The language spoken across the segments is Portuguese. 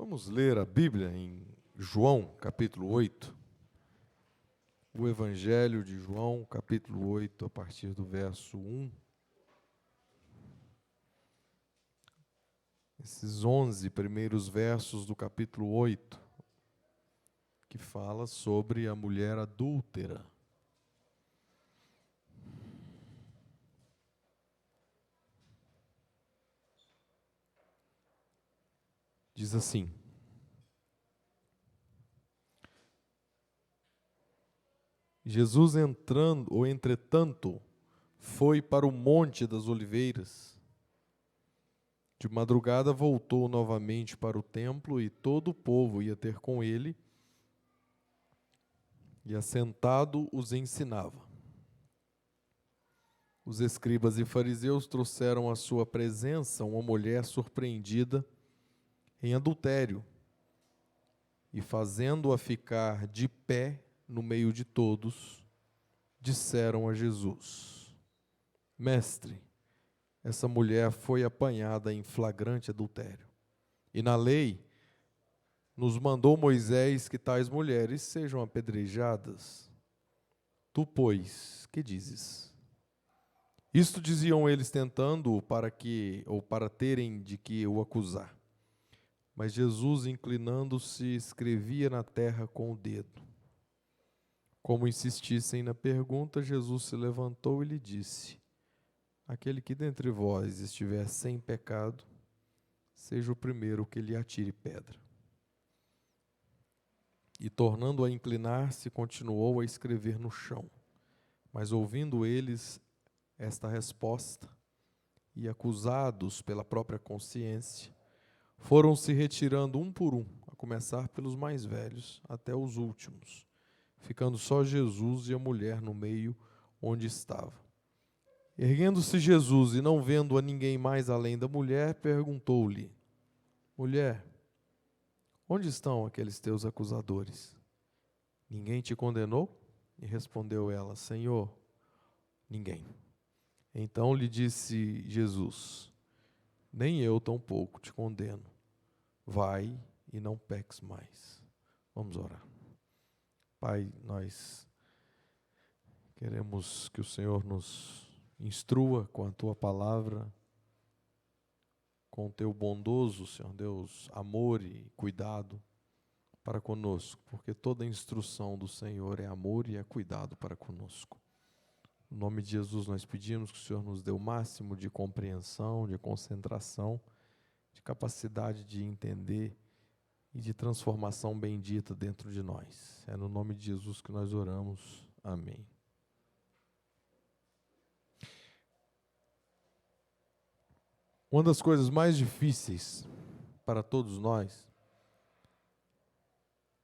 Vamos ler a Bíblia em João, capítulo 8. O Evangelho de João, capítulo 8, a partir do verso 1. Esses 11 primeiros versos do capítulo 8, que fala sobre a mulher adúltera. Diz assim: Jesus entretanto, foi para o Monte das Oliveiras. De madrugada voltou novamente para o templo e todo o povo ia ter com ele, e assentado os ensinava. Os escribas e fariseus trouxeram à sua presença uma mulher surpreendida em adultério, e fazendo-a ficar de pé no meio de todos, disseram a Jesus: Mestre, essa mulher foi apanhada em flagrante adultério. E na lei nos mandou Moisés que tais mulheres sejam apedrejadas. Tu, pois, que dizes? Isto diziam eles tentando-o para terem de que o acusar. Mas Jesus, inclinando-se, escrevia na terra com o dedo. Como insistissem na pergunta, Jesus se levantou e lhe disse: Aquele que dentre vós estiver sem pecado, seja o primeiro que lhe atire pedra. E tornando a inclinar-se, continuou a escrever no chão. Mas ouvindo eles esta resposta, e acusados pela própria consciência, foram se retirando um por um, a começar pelos mais velhos até os últimos, ficando só Jesus e a mulher no meio onde estava. Erguendo-se Jesus e não vendo a ninguém mais além da mulher, perguntou-lhe: Mulher, onde estão aqueles teus acusadores? Ninguém te condenou? E respondeu ela: Senhor, ninguém. Então lhe disse Jesus: Nem eu tampouco te condeno. Vai e não peques mais. Vamos orar. Pai, nós queremos que o Senhor nos instrua com a Tua palavra, com o Teu bondoso, Senhor Deus, amor e cuidado para conosco, porque toda instrução do Senhor é amor e é cuidado para conosco. No nome de Jesus nós pedimos que o Senhor nos dê o máximo de compreensão, de concentração, de capacidade de entender e de transformação bendita dentro de nós. É no nome de Jesus que nós oramos. Amém. Uma das coisas mais difíceis para todos nós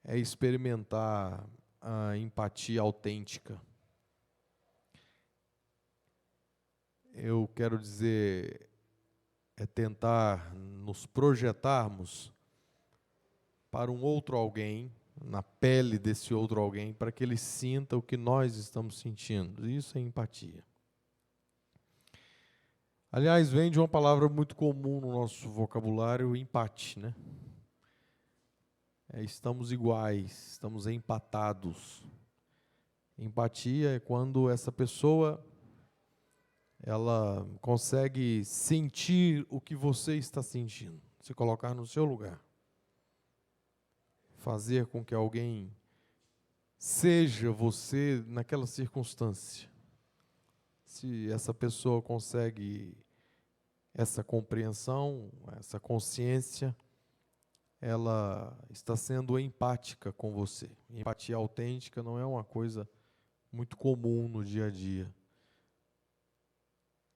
é experimentar a empatia autêntica. Eu quero dizer, é tentar nos projetarmos para um outro alguém, na pele desse outro alguém, para que ele sinta o que nós estamos sentindo. Isso é empatia. Aliás, vem de uma palavra muito comum no nosso vocabulário, empate, né? Estamos iguais, estamos empatados. Empatia é quando essa pessoa ela consegue sentir o que você está sentindo, se colocar no seu lugar. Fazer com que alguém seja você naquela circunstância. Se essa pessoa consegue essa compreensão, essa consciência, ela está sendo empática com você. Empatia autêntica não é uma coisa muito comum no dia a dia.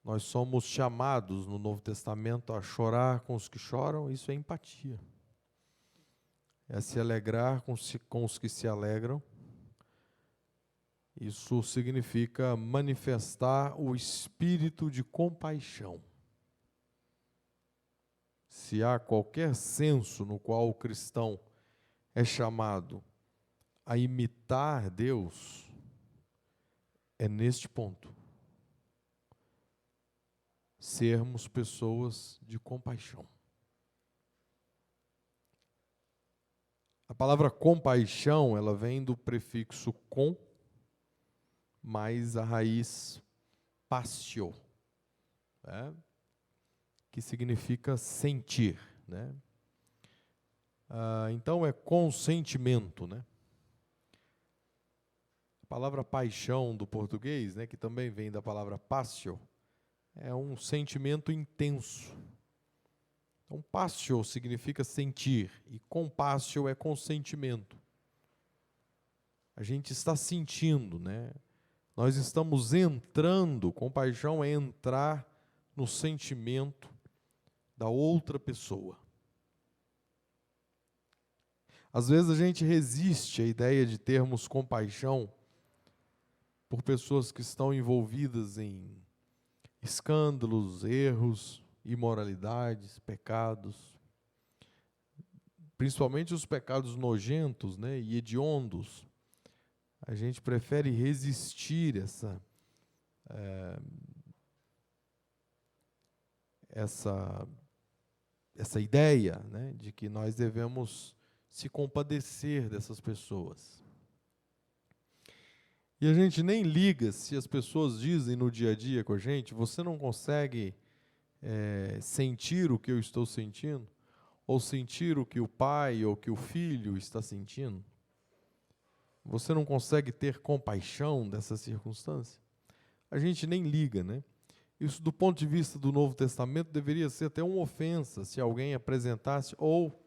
Nós somos chamados no Novo Testamento a chorar com os que choram, isso é empatia. É se alegrar com os que se alegram. Isso significa manifestar o espírito de compaixão. Se há qualquer senso no qual o cristão é chamado a imitar Deus, é neste ponto. Sermos pessoas de compaixão. A palavra compaixão, ela vem do prefixo com, mais a raiz passio, né? Que significa sentir, né? Então é consentimento, né? A palavra paixão do português, né, que também vem da palavra passio, é um sentimento intenso. Então, passio significa sentir, e compassio é consentimento. A gente está sentindo, né? Nós estamos entrando, compaixão é entrar no sentimento da outra pessoa. Às vezes a gente resiste à ideia de termos compaixão por pessoas que estão envolvidas em escândalos, erros, imoralidades, pecados, principalmente os pecados nojentos, né, e hediondos. A gente prefere resistir essa ideia, né, de que nós devemos se compadecer dessas pessoas. E a gente nem liga se as pessoas dizem no dia a dia com a gente: você não consegue sentir o que eu estou sentindo? Ou sentir o que o pai ou que o filho está sentindo? Você não consegue ter compaixão dessa circunstância? A gente nem liga, né? Isso, do ponto de vista do Novo Testamento, deveria ser até uma ofensa se alguém apresentasse, ou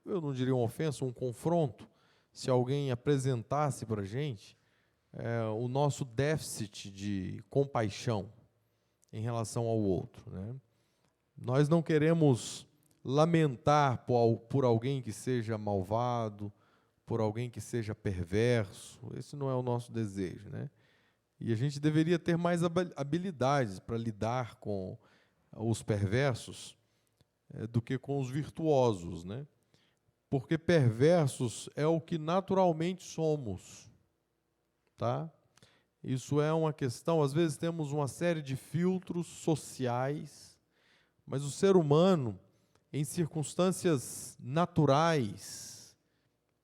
eu não diria uma ofensa, um confronto, se alguém apresentasse para a gente o nosso déficit de compaixão em relação ao outro, né? Nós não queremos lamentar por alguém que seja malvado, por alguém que seja perverso. Esse não é o nosso desejo, né? E a gente deveria ter mais habilidades para lidar com os perversos do que com os virtuosos, né? Porque perversos é o que naturalmente somos, tá? Isso é uma questão, às vezes temos uma série de filtros sociais, mas o ser humano, em circunstâncias naturais,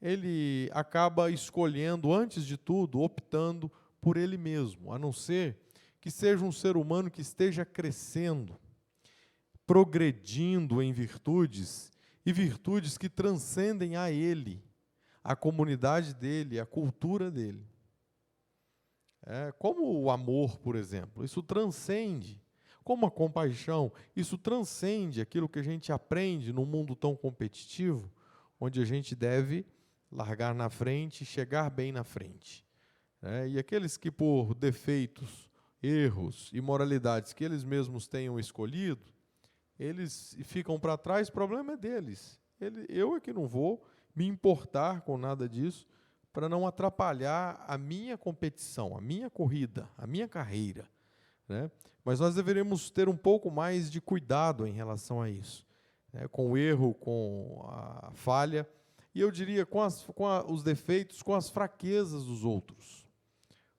ele acaba escolhendo, antes de tudo, optando por ele mesmo, a não ser que seja um ser humano que esteja crescendo, progredindo em virtudes, e virtudes que transcendem a ele, a comunidade dele, a cultura dele. Como o amor, por exemplo, isso transcende. Como a compaixão, isso transcende aquilo que a gente aprende num mundo tão competitivo, onde a gente deve largar na frente e chegar bem na frente. E aqueles que, por defeitos, erros, imoralidades que eles mesmos tenham escolhido, eles ficam para trás, o problema é deles. Eu é que não vou me importar com nada disso, para não atrapalhar a minha competição, a minha corrida, a minha carreira, né? Mas nós deveríamos ter um pouco mais de cuidado em relação a isso, né? Com o erro, com a falha, e eu diria com os defeitos, com as fraquezas dos outros.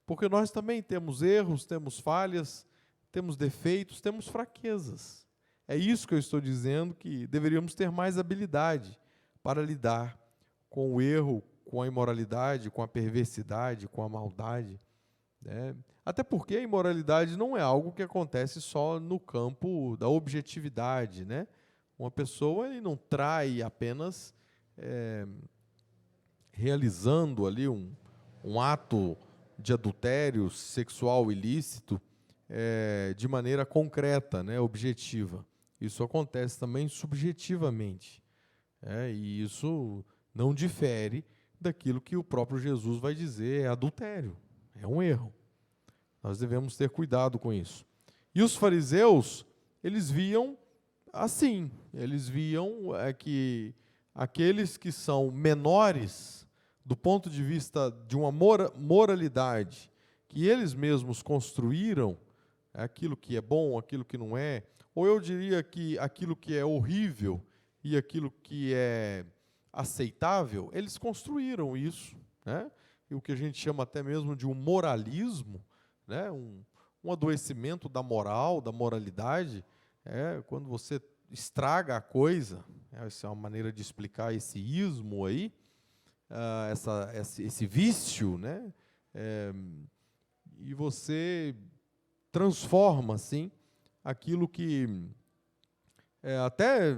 Porque nós também temos erros, temos falhas, temos defeitos, temos fraquezas. É isso que eu estou dizendo, que deveríamos ter mais habilidade para lidar com o erro, com a imoralidade, com a perversidade, com a maldade, né? Até porque a imoralidade não é algo que acontece só no campo da objetividade, né? Uma pessoa não trai apenas realizando ali um ato de adultério sexual ilícito de maneira concreta, né? Objetiva. Isso acontece também subjetivamente, e isso não difere daquilo que o próprio Jesus vai dizer é adultério, é um erro. Nós devemos ter cuidado com isso. E os fariseus, eles viam assim, eles viam que aqueles que são menores do ponto de vista de uma moralidade que eles mesmos construíram, aquilo que é bom, aquilo que não é, ou eu diria que aquilo que é horrível e aquilo que é aceitável, eles construíram isso, né? E o que a gente chama até mesmo de um moralismo, né? Um adoecimento da moral, da moralidade, quando você estraga a coisa, essa é uma maneira de explicar esse ismo aí, esse vício, né? E você transforma, assim, aquilo que até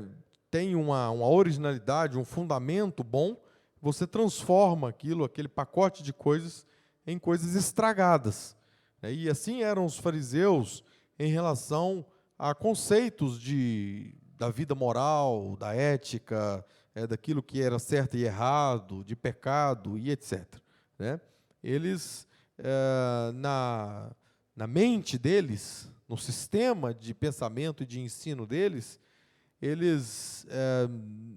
tem uma originalidade, um fundamento bom, você transforma aquele pacote de coisas em coisas estragadas. E assim eram os fariseus em relação a conceitos da vida moral, da ética, daquilo que era certo e errado, de pecado e etc. Né? Eles, na mente deles, no sistema de pensamento e de ensino deles,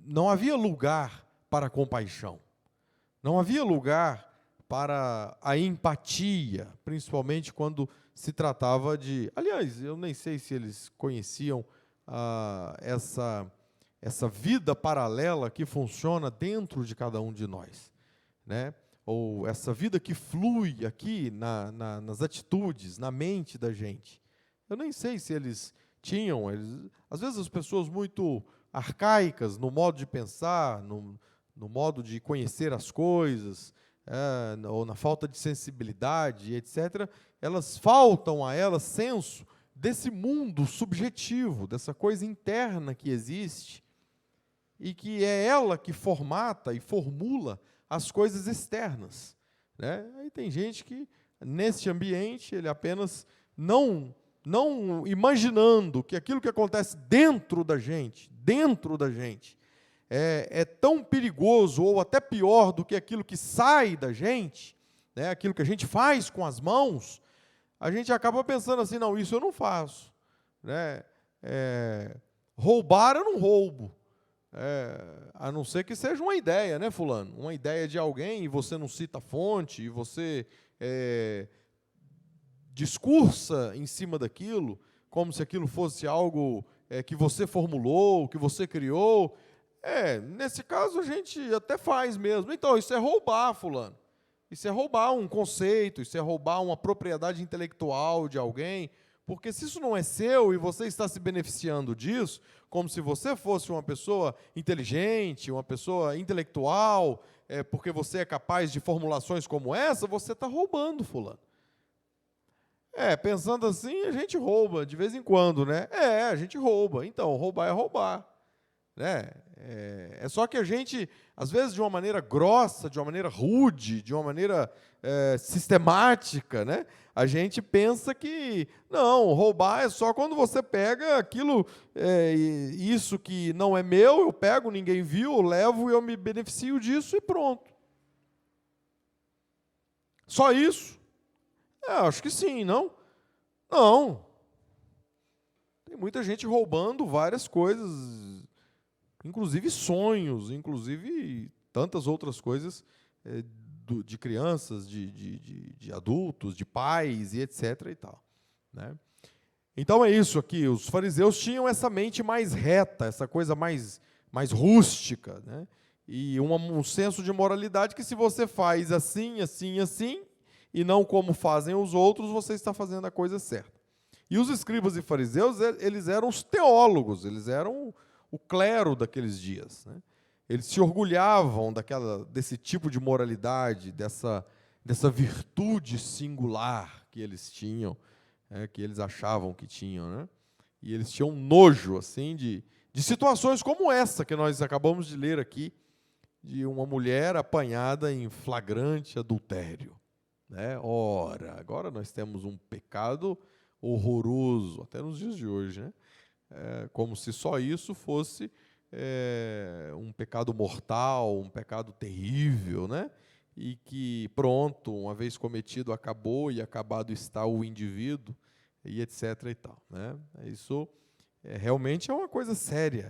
não havia lugar para a compaixão, não havia lugar para a empatia, principalmente quando se tratava de... Aliás, eu nem sei se eles conheciam essa vida paralela que funciona dentro de cada um de nós, né? Ou essa vida que flui aqui nas atitudes, na mente da gente. Eu nem sei se eles tinham... às vezes as pessoas muito arcaicas no modo de pensar, no modo de conhecer as coisas, ou na falta de sensibilidade, etc., faltam a elas senso desse mundo subjetivo, dessa coisa interna que existe, e que é ela que formata e formula as coisas externas. Né? Aí tem gente que, nesse ambiente, ele apenas não imaginando que aquilo que acontece dentro da gente, é tão perigoso ou até pior do que aquilo que sai da gente, né, aquilo que a gente faz com as mãos, a gente acaba pensando assim, não, isso eu não faço. Né? Roubar eu não roubo. A não ser que seja uma ideia, né, fulano? Uma ideia de alguém e você não cita a fonte, e você discursa em cima daquilo, como se aquilo fosse algo que você formulou, que você criou. Nesse caso a gente até faz mesmo. Então, isso é roubar, fulano. Isso é roubar um conceito, isso é roubar uma propriedade intelectual de alguém, porque se isso não é seu e você está se beneficiando disso, como se você fosse uma pessoa inteligente, uma pessoa intelectual, porque você é capaz de formulações como essa, você está roubando, fulano. Pensando assim, a gente rouba de vez em quando, né? A gente rouba. Então, roubar é roubar. Né? Só que a gente, às vezes, de uma maneira grossa, de uma maneira rude, de uma maneira sistemática, né? A gente pensa que, não, roubar é só quando você pega aquilo, isso que não é meu, eu pego, ninguém viu, eu levo e eu me beneficio disso e pronto. Só isso? Acho que sim, não? Não. Tem muita gente roubando várias coisas, inclusive sonhos, inclusive tantas outras coisas de crianças, de adultos, de pais e etc. e tal. Né? Então é isso aqui, os fariseus tinham essa mente mais reta, essa coisa mais rústica, né? E um senso de moralidade que se você faz assim, assim, assim, e não como fazem os outros, você está fazendo a coisa certa. E os escribas e fariseus, eles eram os teólogos, eles eram o clero daqueles dias. Né? Eles se orgulhavam desse tipo de moralidade, dessa virtude singular que eles tinham, que eles achavam que tinham. Né? E eles tinham nojo assim, de situações como essa que nós acabamos de ler aqui, de uma mulher apanhada em flagrante adultério. Né? Ora, agora nós temos um pecado horroroso, até nos dias de hoje, né? Como se só isso fosse um pecado mortal, um pecado terrível, né? E que, pronto, uma vez cometido, acabou e acabado está o indivíduo, e etc. e tal. Né? Isso realmente é uma coisa séria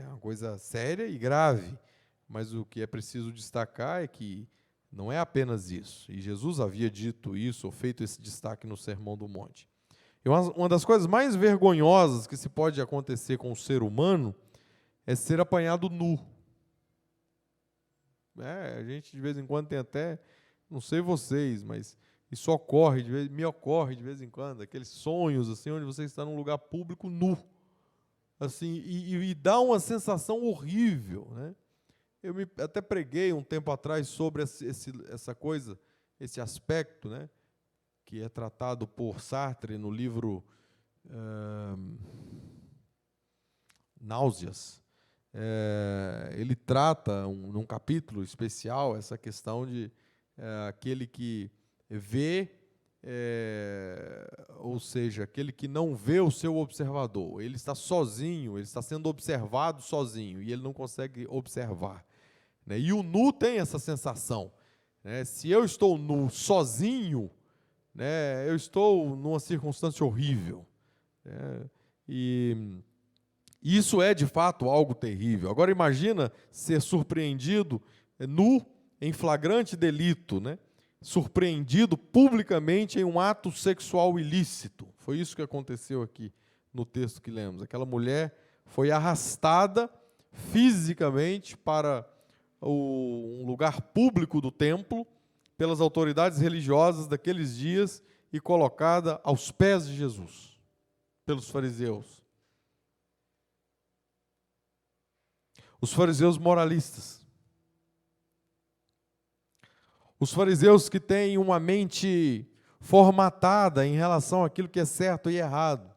e grave, mas o que é preciso destacar é que não é apenas isso, e Jesus havia dito isso, ou feito esse destaque no Sermão do Monte. E uma das coisas mais vergonhosas que se pode acontecer com o ser humano é ser apanhado nu. A gente de vez em quando tem até, não sei vocês, mas isso me ocorre de vez em quando, aqueles sonhos assim, onde você está num lugar público nu. Assim, e dá uma sensação horrível, né? até preguei um tempo atrás sobre essa coisa, esse aspecto, né, que é tratado por Sartre no livro Náuseas. Ele trata, num capítulo especial, essa questão de aquele que vê, ou seja, aquele que não vê o seu observador. Ele está sozinho, ele está sendo observado sozinho, e ele não consegue observar, né? E o nu tem essa sensação, né? Se eu estou nu sozinho, né, eu estou numa circunstância horrível, né? E isso é, de fato, algo terrível. Agora, imagina ser surpreendido nu, em flagrante delito, né? Surpreendido publicamente em um ato sexual ilícito. Foi isso que aconteceu aqui no texto que lemos. Aquela mulher foi arrastada fisicamente para um lugar público do templo, pelas autoridades religiosas daqueles dias, e colocada aos pés de Jesus, pelos fariseus. Os fariseus moralistas. Os fariseus que têm uma mente formatada em relação àquilo que é certo e errado.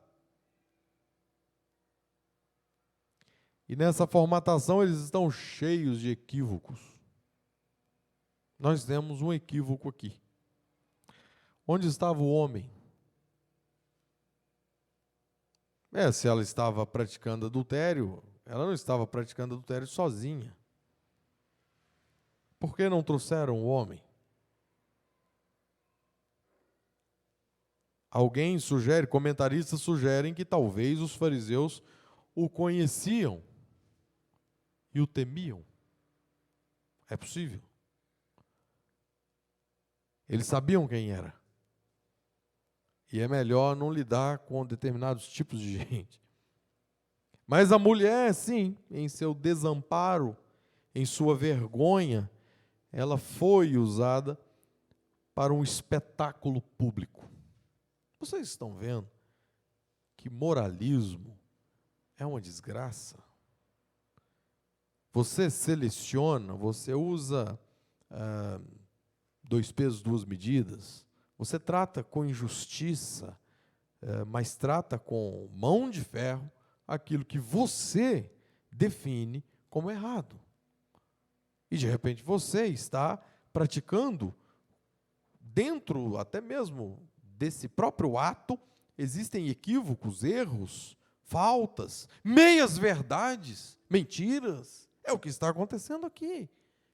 E nessa formatação eles estão cheios de equívocos. Nós temos um equívoco aqui. Onde estava o homem? Se ela estava praticando adultério, ela não estava praticando adultério sozinha. Por que não trouxeram o homem? Alguém sugere, comentaristas sugerem que talvez os fariseus o conheciam e o temiam. É possível. Eles sabiam quem era. E é melhor não lidar com determinados tipos de gente. Mas a mulher, sim, em seu desamparo, em sua vergonha, ela foi usada para um espetáculo público. Vocês estão vendo que moralismo é uma desgraça? Você seleciona, você usa 2 pesos, 2 medidas, você trata com injustiça, mas trata com mão de ferro aquilo que você define como errado. E, de repente, você está praticando, dentro até mesmo desse próprio ato, existem equívocos, erros, faltas, meias-verdades, mentiras. É o que está acontecendo aqui.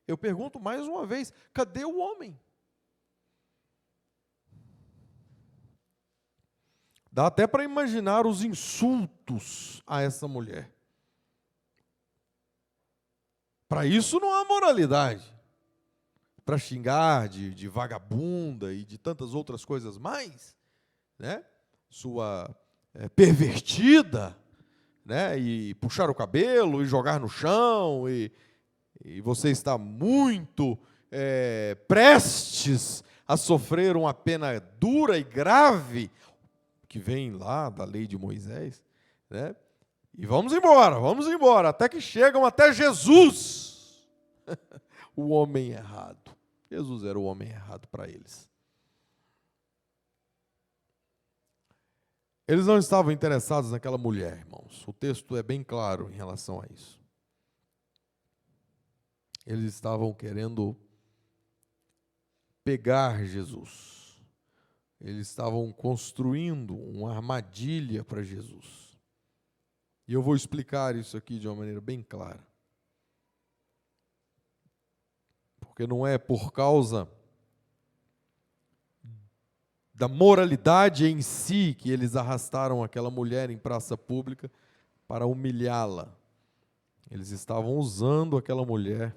Eu pergunto mais uma vez, cadê o homem? Dá até para imaginar os insultos a essa mulher. Para isso não há moralidade. Para xingar de vagabunda e de tantas outras coisas mais, né? Sua pervertida, né? E puxar o cabelo e jogar no chão, e você está muito prestes a sofrer uma pena dura e grave, que vem lá da lei de Moisés, né? E vamos embora, até que chegam até Jesus, o homem errado. Jesus era o homem errado para eles. Eles não estavam interessados naquela mulher, irmãos. O texto é bem claro em relação a isso. Eles estavam querendo pegar Jesus. Eles estavam construindo uma armadilha para Jesus. E eu vou explicar isso aqui de uma maneira bem clara. Porque não é por causa da moralidade em si que eles arrastaram aquela mulher em praça pública para humilhá-la. Eles estavam usando aquela mulher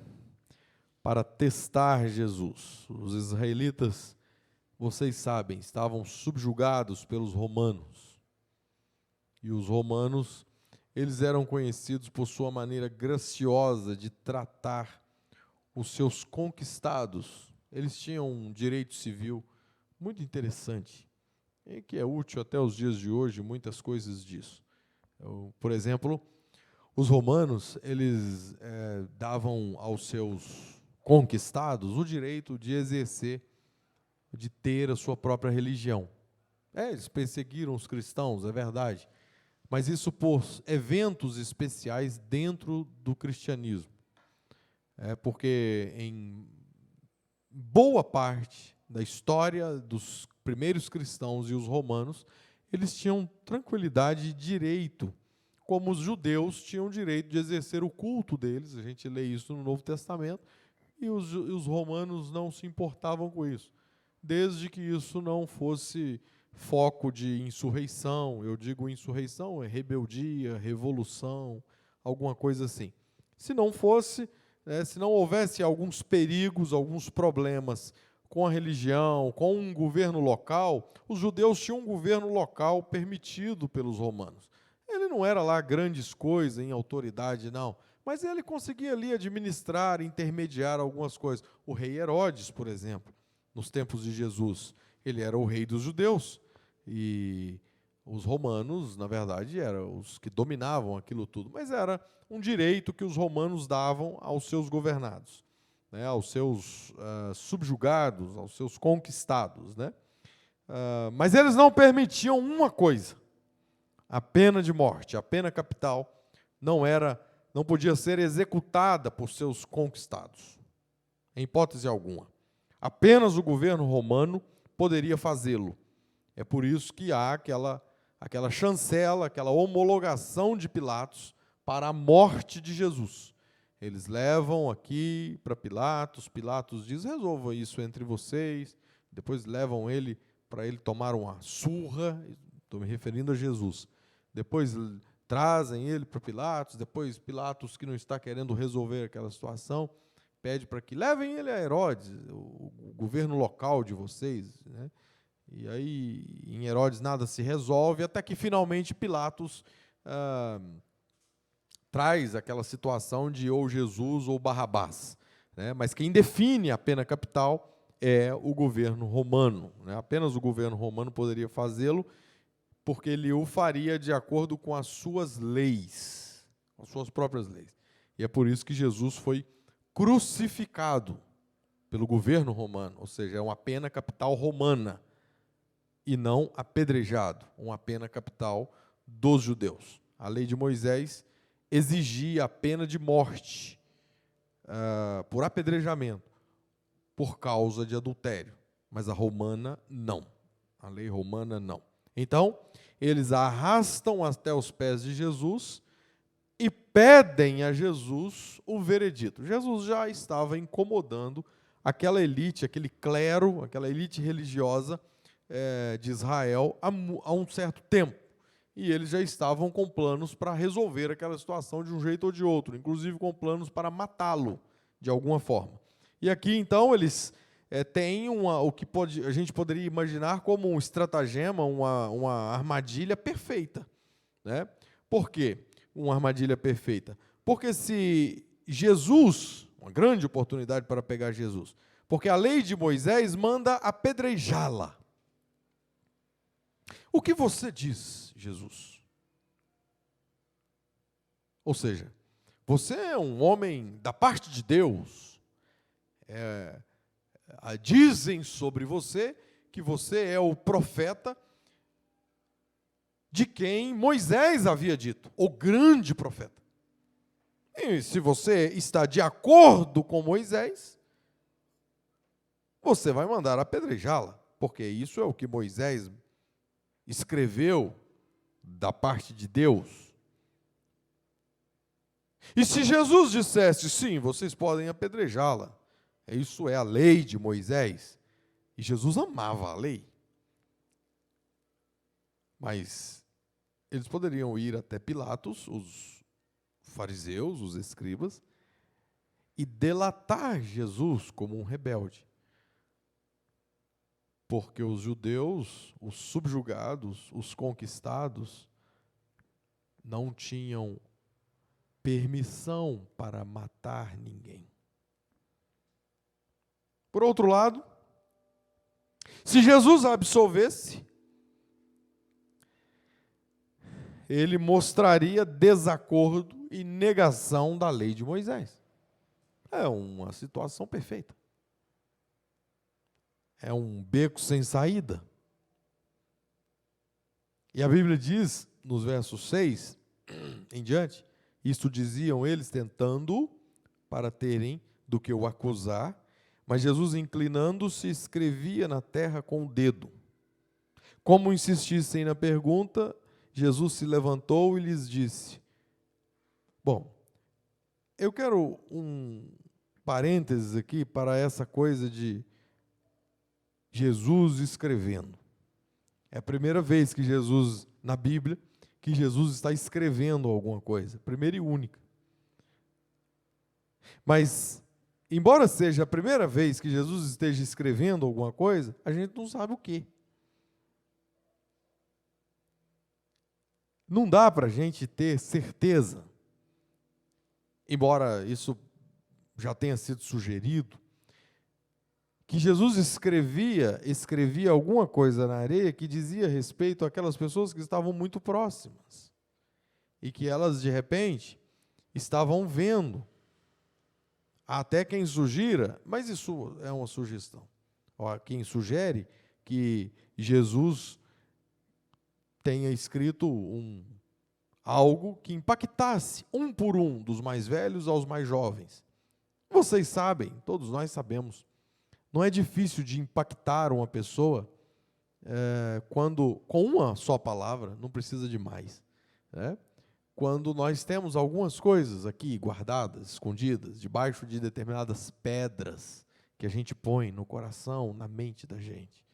para testar Jesus. Os israelitas, vocês sabem, estavam subjugados pelos romanos. E os romanos, eles eram conhecidos por sua maneira graciosa de tratar os seus conquistados. Eles tinham um direito civil muito interessante, e que é útil até os dias de hoje, muitas coisas disso. Por exemplo, Os romanos, eles davam aos seus conquistados o direito de exercer, de ter a sua própria religião. Eles perseguiram os cristãos, é verdade, mas isso por eventos especiais dentro do cristianismo. Porque em boa parte da história dos primeiros cristãos e os romanos, eles tinham tranquilidade e direito, como os judeus tinham direito de exercer o culto deles. A gente lê isso no Novo Testamento, e os romanos não se importavam com isso, desde que isso não fosse foco de insurreição. Eu digo insurreição, é rebeldia, revolução, alguma coisa assim. Se não fosse, se não houvesse alguns perigos, alguns problemas com a religião, com um governo local, os judeus tinham um governo local permitido pelos romanos. Ele não era lá grandes coisas em autoridade, não, mas ele conseguia ali administrar, intermediar algumas coisas. O rei Herodes, por exemplo, nos tempos de Jesus, ele era o rei dos judeus, e os romanos, na verdade, eram os que dominavam aquilo tudo, mas era um direito que os romanos davam aos seus governados, aos seus subjugados, aos seus conquistados. Mas eles não permitiam uma coisa: a pena de morte. A pena capital não podia ser executada por seus conquistados, em hipótese alguma. Apenas o governo romano poderia fazê-lo. É por isso que há aquela chancela, aquela homologação de Pilatos para a morte de Jesus. Eles levam aqui para Pilatos, Pilatos diz: resolva isso entre vocês. Depois levam ele para ele tomar uma surra, estou me referindo a Jesus. Depois trazem ele para Pilatos, depois Pilatos, que não está querendo resolver aquela situação, pede para que levem ele a Herodes, o governo local de vocês. E aí, em Herodes, nada se resolve, até que finalmente Pilatos traz aquela situação de ou Jesus ou Barrabás. Mas quem define a pena capital é o governo romano. Apenas o governo romano poderia fazê-lo, porque ele o faria de acordo com as suas leis, com as suas próprias leis. E é por isso que Jesus foi crucificado pelo governo romano, ou seja, é uma pena capital romana, e não apedrejado, uma pena capital dos judeus. A lei de Moisés exigia a pena de morte por apedrejamento, por causa de adultério, mas a romana não. A lei romana não. Então, eles arrastam até os pés de Jesus e pedem a Jesus o veredito. Jesus já estava incomodando aquela elite, aquele clero, aquela elite religiosa de Israel há um certo tempo. E eles já estavam com planos para resolver aquela situação de um jeito ou de outro, inclusive com planos para matá-lo de alguma forma. E aqui, então, eles têm o que a gente poderia imaginar como um estratagema, uma armadilha perfeita. Por quê uma armadilha perfeita? Porque se Jesus, uma grande oportunidade para pegar Jesus, porque a lei de Moisés manda apedrejá-la. O que você diz, Jesus? Ou seja, você é um homem da parte de Deus. Dizem sobre você que você é o profeta de quem Moisés havia dito, o grande profeta. E se você está de acordo com Moisés, você vai mandar apedrejá-la, porque isso é o que Moisés escreveu da parte de Deus. E se Jesus dissesse: sim, vocês podem apedrejá-la, isso é a lei de Moisés, e Jesus amava a lei, mas eles poderiam ir até Pilatos, os fariseus, os escribas, e delatar Jesus como um rebelde. Porque os judeus, os subjugados, os conquistados, não tinham permissão para matar ninguém. Por outro lado, se Jesus a absolvesse, ele mostraria desacordo e negação da lei de Moisés. É uma situação perfeita. É um beco sem saída. E a Bíblia diz, nos versos 6 em diante, isto diziam eles tentando para terem do que o acusar, mas Jesus, inclinando-se, escrevia na terra com o dedo. Como insistissem na pergunta, Jesus se levantou e lhes disse: bom, eu quero um parênteses aqui para essa coisa de Jesus escrevendo. É a primeira vez que Jesus, na Bíblia, que Jesus está escrevendo alguma coisa, primeira e única. Mas, embora seja a primeira vez que Jesus esteja escrevendo alguma coisa, a gente não sabe o quê. Não dá para a gente ter certeza, embora isso já tenha sido sugerido, que Jesus escrevia alguma coisa na areia que dizia respeito àquelas pessoas que estavam muito próximas e que elas, de repente, estavam vendo. Até quem sugira, mas isso é uma sugestão. Quem sugere que Jesus tenha escrito algo que impactasse um por um, dos mais velhos aos mais jovens. Vocês sabem, todos nós sabemos, não é difícil de impactar uma pessoa quando, com uma só palavra, não precisa de mais, né? Quando nós temos algumas coisas aqui guardadas, escondidas, debaixo de determinadas pedras que a gente põe no coração, na mente da gente,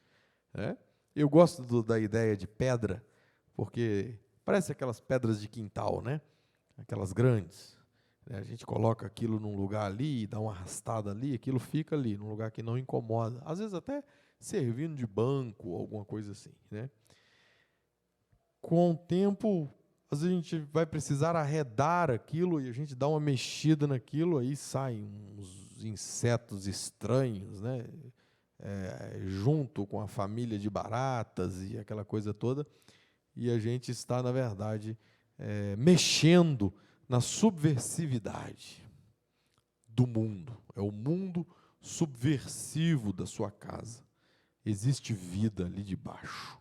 né? Eu gosto da ideia de pedra, porque parece aquelas pedras de quintal, né? Aquelas grandes. A gente coloca aquilo num lugar ali, dá uma arrastada ali, aquilo fica ali, num lugar que não incomoda. Às vezes até servindo de banco, alguma coisa assim, né? Com o tempo, às vezes a gente vai precisar arredar aquilo e a gente dá uma mexida naquilo, aí saem uns insetos estranhos, né? Junto com a família de baratas e aquela coisa toda. E a gente está, na verdade, mexendo na subversividade do mundo. É o mundo subversivo da sua casa. Existe vida ali debaixo,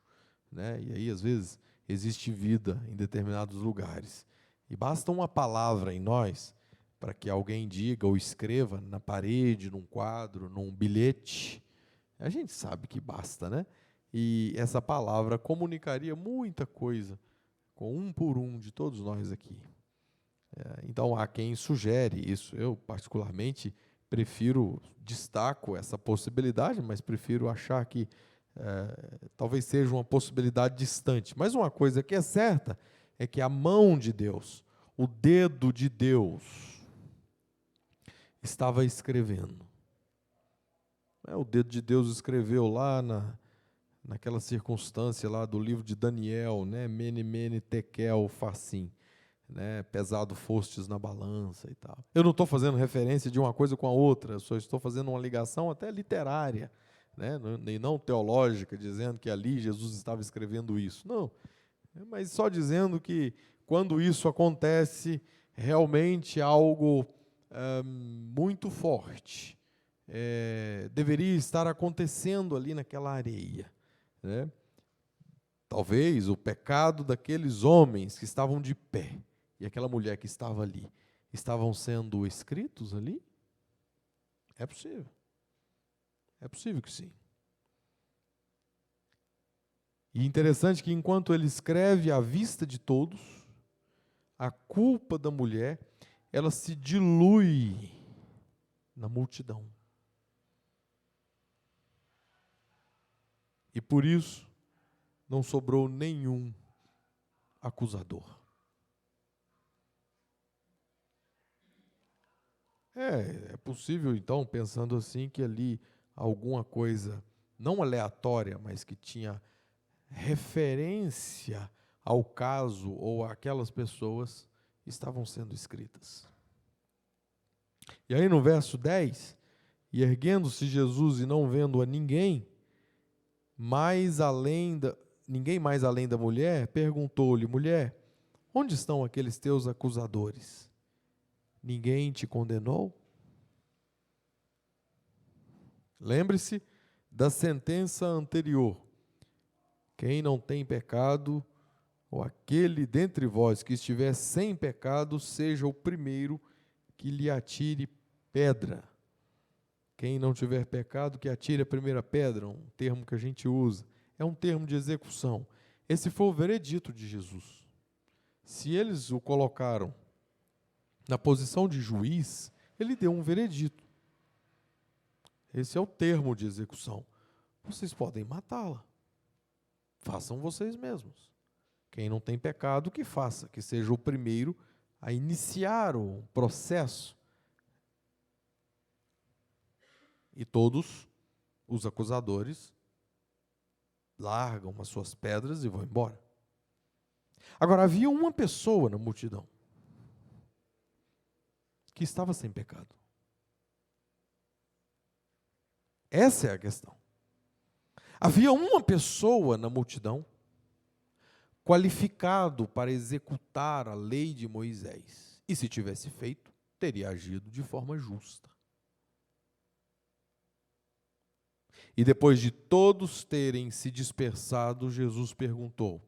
né? E aí, às vezes, existe vida em determinados lugares. E basta uma palavra em nós para que alguém diga ou escreva na parede, num quadro, num bilhete. A gente sabe que basta, né? E essa palavra comunicaria muita coisa com um por um de todos nós aqui. Então, há quem sugere isso. Eu, particularmente, destaco essa possibilidade, mas prefiro achar que talvez seja uma possibilidade distante. Mas uma coisa que é certa é que a mão de Deus, o dedo de Deus, estava escrevendo. O dedo de Deus escreveu lá naquela circunstância lá do livro de Daniel, né? Mene, mene, tekel, farsim. Né, pesado fostes na balança e tal. Eu não estou fazendo referência de uma coisa com a outra, eu só estou fazendo uma ligação até literária, né, e não teológica, dizendo que ali Jesus estava escrevendo isso. Não, mas só dizendo que quando isso acontece, realmente algo muito forte deveria estar acontecendo ali naquela areia, né? Talvez o pecado daqueles homens que estavam de pé e aquela mulher que estava ali, estavam sendo escritos ali? É possível. É possível que sim. E interessante que enquanto ele escreve à vista de todos, a culpa da mulher, ela se dilui na multidão. E por isso, não sobrou nenhum acusador. É possível, então, pensando assim, que ali alguma coisa, não aleatória, mas que tinha referência ao caso ou àquelas pessoas, estavam sendo escritas. E aí no verso 10, e erguendo-se Jesus e não vendo a ninguém mais além da mulher, perguntou-lhe: mulher, onde estão aqueles teus acusadores? ninguém te condenou? Lembre-se da sentença anterior. Quem não tem pecado, ou aquele dentre vós que estiver sem pecado, seja o primeiro que lhe atire pedra. Quem não tiver pecado, que atire a primeira pedra, um termo que a gente usa. É um termo de execução. Esse foi o veredito de Jesus. Se eles o colocaram na posição de juiz, ele deu um veredito. Esse é o termo de execução. Vocês podem matá-la. Façam vocês mesmos. Quem não tem pecado, que faça, que seja o primeiro a iniciar o processo. E todos os acusadores largam as suas pedras e vão embora. Agora, havia uma pessoa na multidão que estava sem pecado. Essa é a questão. Havia uma pessoa na multidão qualificado para executar a lei de Moisés. E se tivesse feito, teria agido de forma justa. E depois de todos terem se dispersado, Jesus perguntou: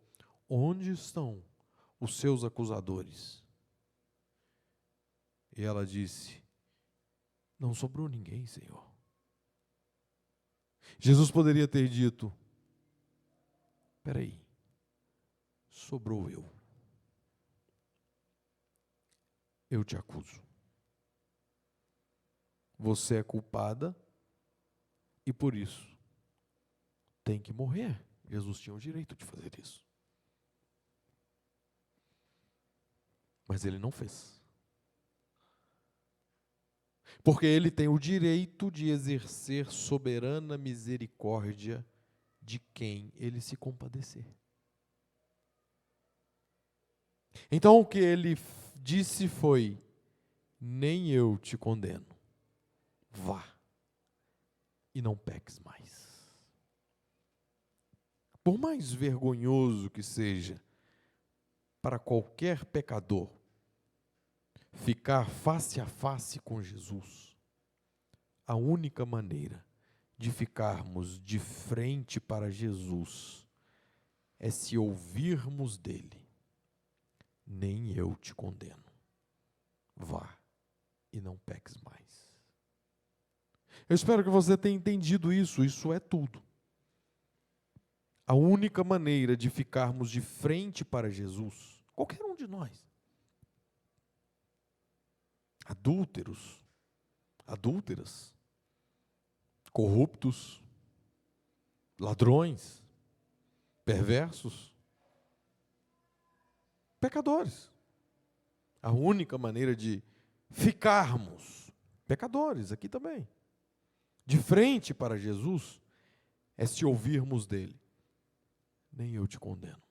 onde estão os seus acusadores? E ela disse: não sobrou ninguém, Senhor. Jesus poderia ter dito: espera aí, sobrou eu. Eu te acuso. Você é culpada e por isso tem que morrer. Jesus tinha o direito de fazer isso. Mas ele não fez. Porque ele tem o direito de exercer soberana misericórdia de quem ele se compadecer. Então o que ele disse foi: nem eu te condeno. Vá e não peques mais. Por mais vergonhoso que seja para qualquer pecador ficar face a face com Jesus, a única maneira de ficarmos de frente para Jesus é se ouvirmos dele: nem eu te condeno. Vá e não peques mais. Eu espero que você tenha entendido isso. Isso é tudo. A única maneira de ficarmos de frente para Jesus, qualquer um de nós, adúlteros, adúlteras, corruptos, ladrões, perversos, pecadores. A única maneira de ficarmos, pecadores aqui também, de frente para Jesus, é se ouvirmos dele: nem eu te condeno.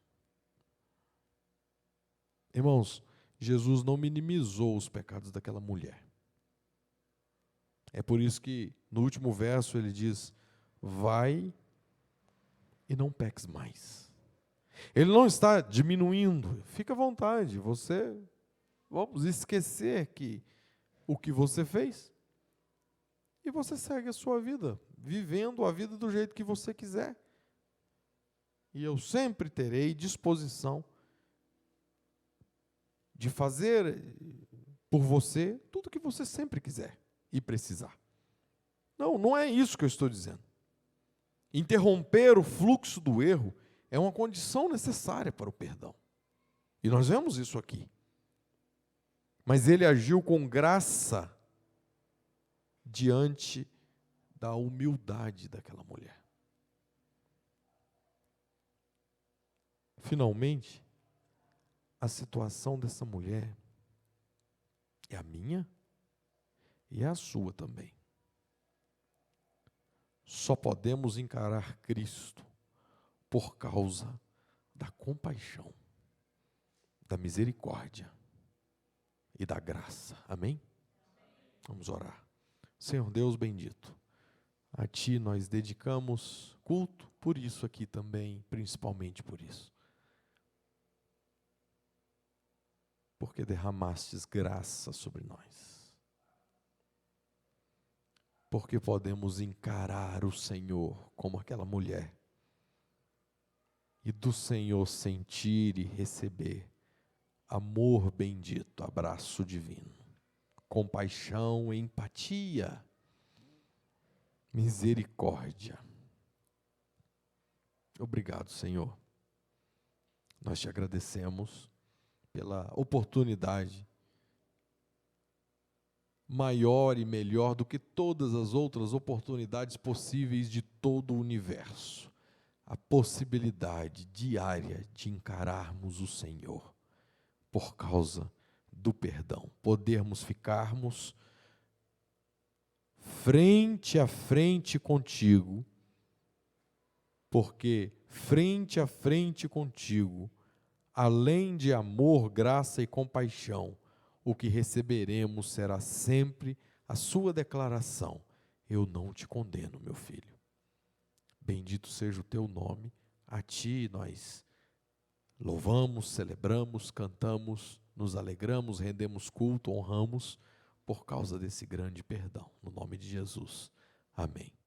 Irmãos, Jesus não minimizou os pecados daquela mulher. É por isso que no último verso ele diz: vai e não peques mais. Ele não está diminuindo. Fica à vontade, vamos esquecer o que você fez. E você segue a sua vida, vivendo a vida do jeito que você quiser. E eu sempre terei disposição de fazer por você tudo o que você sempre quiser e precisar. Não é isso que eu estou dizendo. Interromper o fluxo do erro é uma condição necessária para o perdão. E nós vemos isso aqui. Mas ele agiu com graça diante da humildade daquela mulher. Finalmente, a situação dessa mulher é a minha e é a sua também. Só podemos encarar Cristo por causa da compaixão, da misericórdia e da graça. Amém? Vamos orar. Senhor Deus bendito, a Ti nós dedicamos culto por isso aqui também, principalmente por isso. porque derramastes graça sobre nós. Porque podemos encarar o Senhor como aquela mulher, e do Senhor sentir e receber amor bendito, abraço divino, compaixão, empatia, misericórdia. Obrigado, Senhor. Nós te agradecemos pela oportunidade maior e melhor do que todas as outras oportunidades possíveis de todo o universo. A possibilidade diária de encararmos o Senhor por causa do perdão. Podermos ficarmos frente a frente contigo, porque frente a frente contigo, além de amor, graça e compaixão, o que receberemos será sempre a sua declaração: eu não te condeno, meu filho. Bendito seja o teu nome, a ti nós louvamos, celebramos, cantamos, nos alegramos, rendemos culto, honramos, por causa desse grande perdão. No nome de Jesus. Amém.